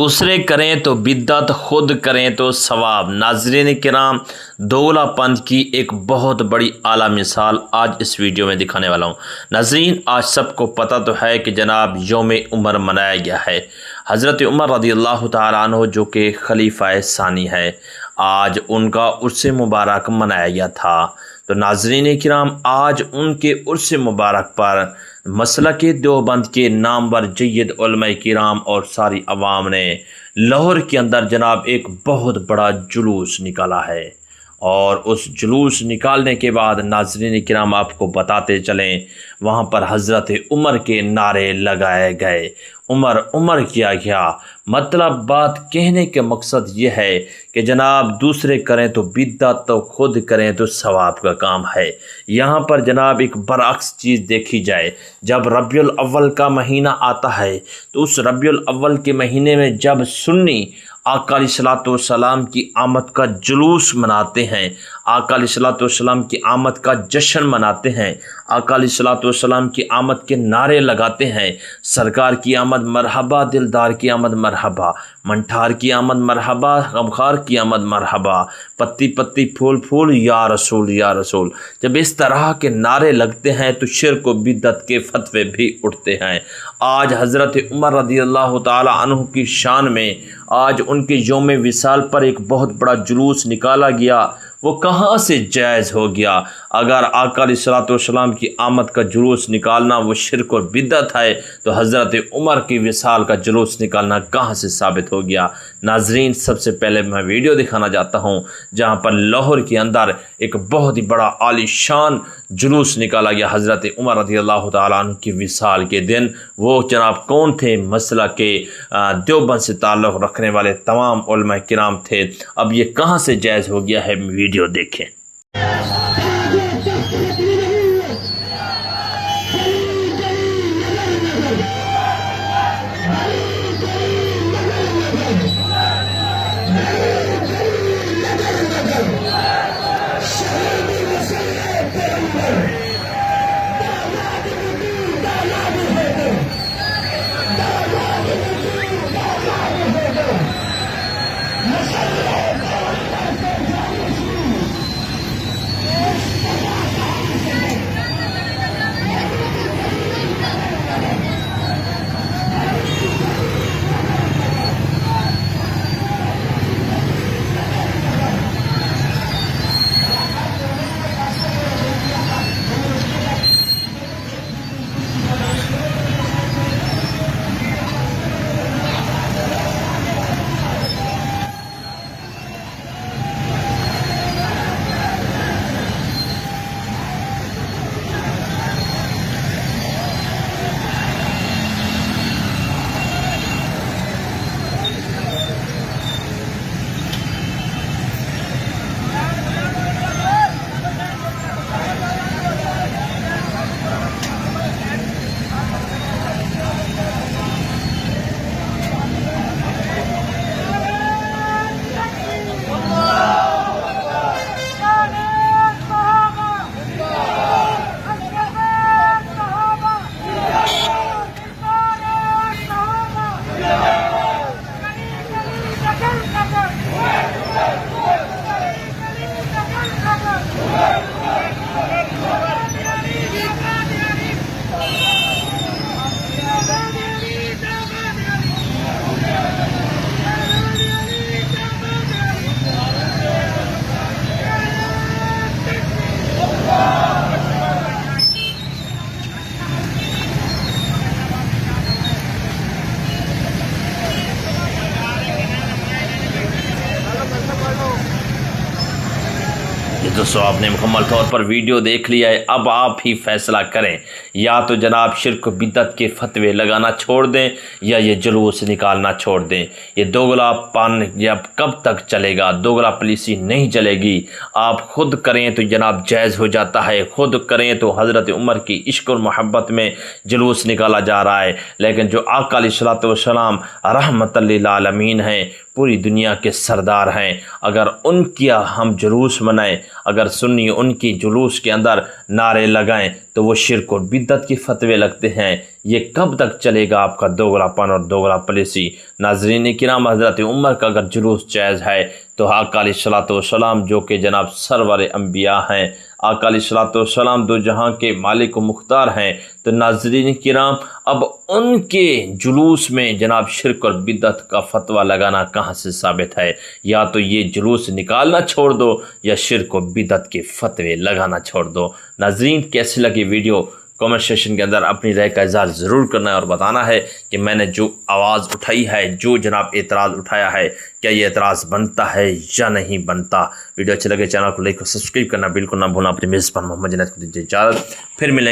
दूसरे करें तो बिद्दत, खुद करें तो सवाब। नाज़रीन किराम, दोगलापंथ की एक बहुत बड़ी आला मिसाल आज इस वीडियो में दिखाने वाला हूँ। नाज़रीन, आज सबको पता तो है कि जनाब यौम उमर मनाया गया है। हज़रत उमर रज़ियल्लाहु तआला अन्हु जो कि खलीफा सानी है, आज उनका उर्स मुबारक मनाया गया था। तो नाज़रीन किराम, आज उनके उर्स मुबारक पर मसलक देवबंद के नामवर जय्यद उलमा किराम और सारी अवाम ने लाहौर के अंदर जनाब एक बहुत बड़ा जुलूस निकाला है। और उस जुलूस निकालने के बाद नाज़रीन किराम आपको बताते चलें, वहाँ पर हज़रत उमर के नारे लगाए गए। उमर उमर किया गया। मतलब बात कहने के मकसद ये है कि जनाब दूसरे करें तो बिद्दत, तो खुद करें तो सवाब का काम है। यहाँ पर जनाब एक बरअक्स चीज़ देखी जाए, जब रबियुल अव्वल का महीना आता है तो उस रबियुल अव्वल के महीने में जब सुन्नी आका अलैहिस्सलातु वस्सलाम की आमद का जुलूस मनाते हैं, आका अलैहिस्सलातु वस्सलाम की आमद का जश्न मनाते हैं, आका अलैहिस्सलातु वस्सलाम की आमद के नारे लगाते हैं, सरकार की आमद मरहबा, दिलदार की आमद मरहबा, मंठार की आमद मरहबा, गमखार की आमद मरहबा, पत्ती पत्ती फूल फूल या रसूल या रसूल। जब इस तरह के नारे लगते हैं तो शिर्क व बिद्दत के फतवे भी उठते हैं। आज हज़रत उमर रज़ियल्लाहु तआला अन्हु की शान में आज उनके यौम विसाल पर एक बहुत बड़ा जुलूस निकाला गया। वो कहाँ से जायज़ हो गया? अगर आका अलैहिस्सलातु वस्सलाम की आमद का जुलूस निकालना वो शिर्क और बिद्दत है, तो हज़रत उमर की विसाल का जुलूस निकालना कहाँ से साबित हो गया? नाज़रीन, सबसे पहले मैं वीडियो दिखाना चाहता हूँ जहाँ पर लाहौर के अंदर एक बहुत ही बड़ा आलीशान जुलूस निकाला गया हज़रत उमर रज़ियल्लाहु तआला अन्हु की विसाल के दिन। वो जनाब कौन थे? मसला के देवबंद से ताल्लुक़ रखने वाले तमाम उलमा किराम थे। अब ये कहाँ से जायज़ हो गया है, वीडियो देखें। दोस्तों, आपने मुकम्मल तौर पर वीडियो देख लिया है। अब आप ही फैसला करें, या तो जनाब शिर्क बिद्दत के फतवे लगाना छोड़ दें या ये जुलूस निकालना छोड़ दें। ये दोगलापन या कब तक चलेगा? दोगला पलीसी नहीं चलेगी। आप खुद करें तो जनाब जायज़ हो जाता है, खुद करें तो हज़रत उमर की इश्क और मोहब्बत में जुलूस निकाला जा रहा है। लेकिन जो आका अलैहिस्सलातु वस्सलाम रहमतुल लिल आलमीन हैं, पूरी दुनिया के सरदार हैं। अगर उनकी हम जुलूस मनाएं, अगर सुन्नी उनकी जुलूस के अंदर नारे लगाएं तो वो शिर्क और बिद्दत के फतवे लगते हैं। ये कब तक चलेगा आपका दोगलापन और दोगला पॉलिसी? नाज़रीन किराम, हज़रत उमर का अगर जुलूस जायज़ है तो आका अलैहिस्सलाम जो कि जनाब सरवर अंबिया हैं, आका अलैहिस्सलाम दो जहां के मालिक व मुख्तार हैं, तो नाज़रीन किराम अब उनके जुलूस में जनाब शिर्क और बिद्दत का फतवा लगाना कहाँ से साबित है? या तो ये जुलूस निकालना छोड़ दो या शिर्क और बिद्दत के फतवे लगाना छोड़ दो। नाज़रीन कैसी लगी वीडियो कमेंट सेक्शन के अंदर अपनी राय का इज़हार ज़रूर करना है और बताना है कि मैंने जो आवाज़ उठाई है, जो जनाब एतराज़ उठाया है, क्या ये एतराज़ बनता है या नहीं बनता। वीडियो अच्छे लगे चैनल को लाइक और सब्सक्राइब करना बिल्कुल ना भूलना। अपनी मेज़बान मोहम्मद जुनैद को दीजिए इजाज़त, फिर मिलेंगे।